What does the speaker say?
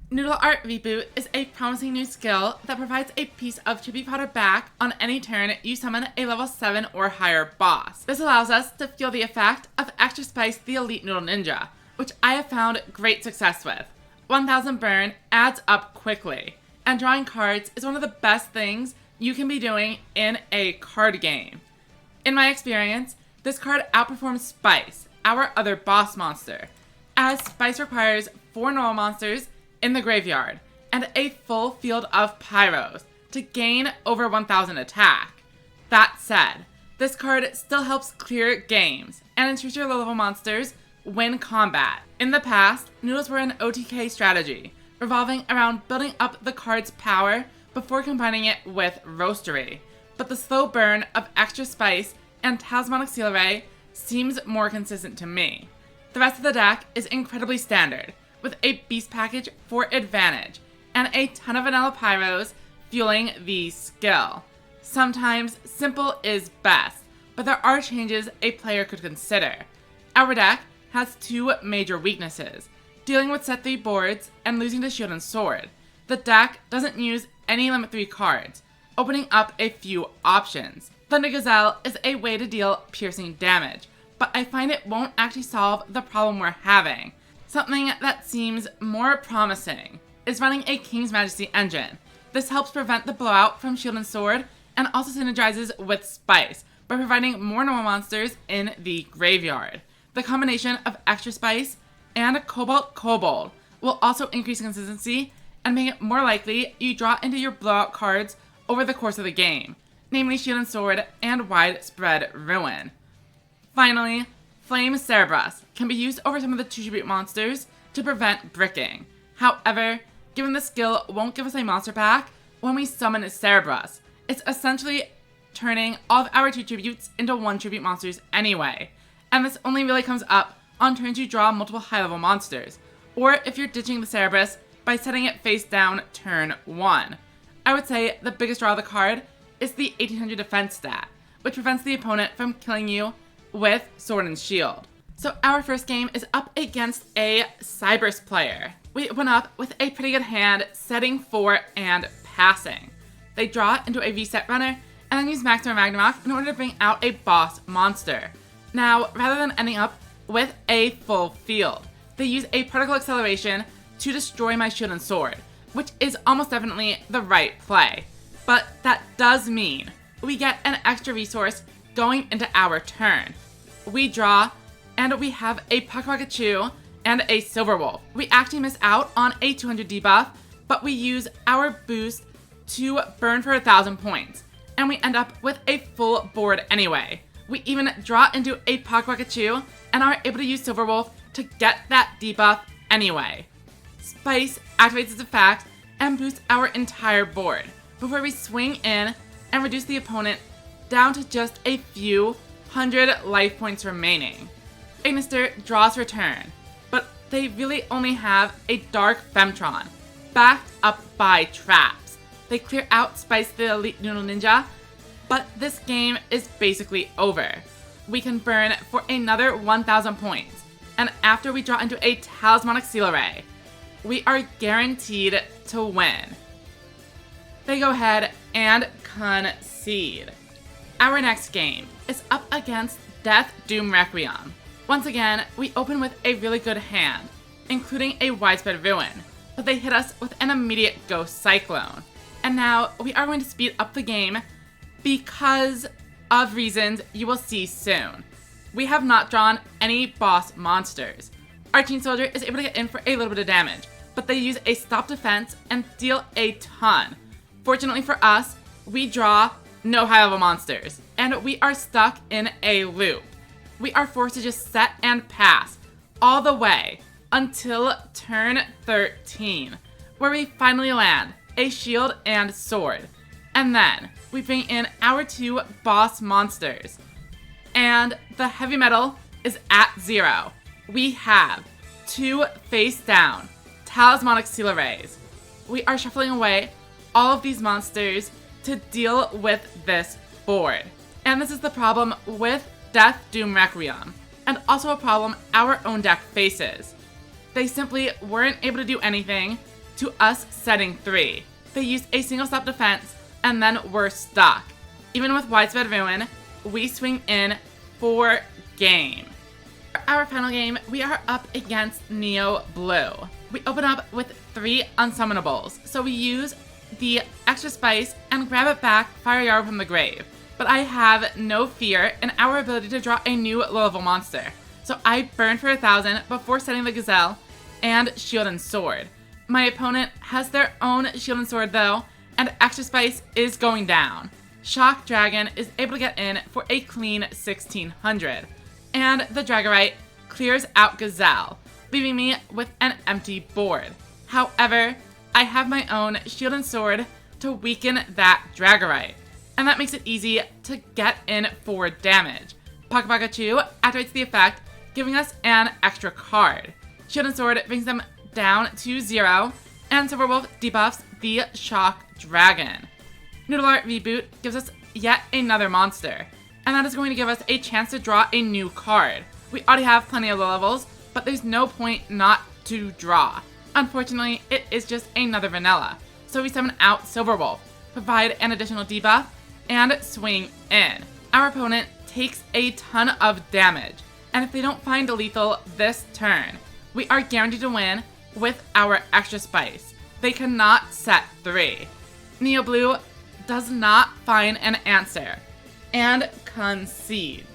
Noodle Art Reboot is a promising new skill that provides a piece of tribute powder back on any turn you summon a level 7 or higher boss. This allows us to feel the effect of Extra Spice the Elite Noodle Ninja, which I have found great success with. 1000 burn adds up quickly, and drawing cards is one of the best things you can be doing in a card game. In my experience, this card outperforms Spice, our other boss monster, as Spice requires 4 normal monsters in the graveyard and a full field of pyros to gain over 1000 attack. That said, this card still helps clear games and ensures your low-level monsters win combat. In the past, Noodles were an OTK strategy, revolving around building up the card's power before combining it with Roastery, but the slow burn of Extra Spice and Talismanic Seal Ray seems more consistent to me. The rest of the deck is incredibly standard, with a beast package for advantage, and a ton of vanilla pyros fueling the skill. Sometimes simple is best, but there are changes a player could consider. Our deck has 2 major weaknesses: dealing with set 3 boards and losing to Shield and Sword. The deck doesn't use any limit 3 cards, opening up a few options. Thunder Gazelle is a way to deal piercing damage, but I find it won't actually solve the problem we're having. Something that seems more promising is running a King's Majesty engine. This helps prevent the blowout from Shield and Sword and also synergizes with Spice by providing more normal monsters in the graveyard. The combination of Extra Spice and Cobalt Kobold will also increase consistency and make it more likely you draw into your blowout cards over the course of the game, namely Shield and Sword and Widespread Ruin. Finally, Flame Cyberse can be used over some of the 2 tribute monsters to prevent bricking. However, given the skill won't give us a monster pack when we summon a Cyberse, it's essentially turning all of our 2 tributes into 1 tribute monsters anyway, and this only really comes up on turns you draw multiple high-level monsters, or if you're ditching the Cyberse by setting it face down turn 1. I would say the biggest draw of the card is the 1800 defense stat, which prevents the opponent from killing you with Sword and Shield. So our first game is up against a Cyberse player. We open up with a pretty good hand, setting 4 and passing. They draw into a reset runner and then use Maximum Magnavox in order to bring out a boss monster. Now, rather than ending up with a full field, they use a particle acceleration to destroy my Shield and Sword, which is almost definitely the right play. But that does mean we get an extra resource going into our turn. We draw, and we have a Puck Rocket Chew and a Silver Wolf. We actually miss out on a 200 debuff, but we use our boost to burn for 1000 points, and we end up with a full board anyway. We even draw into a Puck Rocket Chew and are able to use Silver Wolf to get that debuff anyway. Spice activates its effect and boosts our entire board before we swing in and reduce the opponent down to just a few 100 life points remaining. Ignister draws return, but they really only have a Dark Femtron, backed up by traps. They clear out Spice the Elite Noodle Ninja, but this game is basically over. We can burn for another 1000 points, and after we draw into a Talismanic Seal Ray, we are guaranteed to win. They go ahead and concede. Our next game is up against Death Doom Requiem. Once again, we open with a really good hand, including a Widespread Ruin, but they hit us with an immediate Ghost Cyclone. And now we are going to speed up the game because of reasons you will see soon. We have not drawn any boss monsters. Our Teen Soldier is able to get in for a little bit of damage, but they use a stop defense and deal a ton. Fortunately for us, we draw no high-level monsters, and we are stuck in a loop. We are forced to just set and pass all the way until turn 13, where we finally land a Shield and Sword, and then we bring in our 2 boss monsters, and the heavy metal is at 0. We have 2 face down Talismanic Seal Rays. We are shuffling away all of these monsters to deal with this board. And this is the problem with Death Doom Requiem, and also a problem our own deck faces. They simply weren't able to do anything to us setting 3. They used a single stop defense, and then we're stuck. Even with widespread ruin, we swing in for game. For our final game, we are up against Neo Blue. We open up with 3 unsummonables, so we use the extra spice and grab it back, Fire Yarrow from the grave. But I have no fear in our ability to draw a new low-level monster. So I burn for 1,000 before setting the Gazelle and Shield and Sword. My opponent has their own Shield and Sword though, and extra spice is going down. Shock Dragon is able to get in for a clean 1,600. And the Dragorite clears out Gazelle, leaving me with an empty board. However, I have my own Shield and Sword to weaken that Dragorite, and that makes it easy to get in for damage. Paka Pikachu activates the effect, giving us an extra card. Shield and Sword brings them down to 0, and Silverwolf debuffs the Shock Dragon. Noodle Art Reboot gives us yet another monster, and that is going to give us a chance to draw a new card. We already have plenty of low levels, but there's no point not to draw. Unfortunately, it is just another vanilla, so we summon out Silverwolf, provide an additional debuff, and swing in. Our opponent takes a ton of damage, and if they don't find a lethal this turn, we are guaranteed to win with our extra spice. They cannot set 3. Neo Blue does not find an answer, and concedes.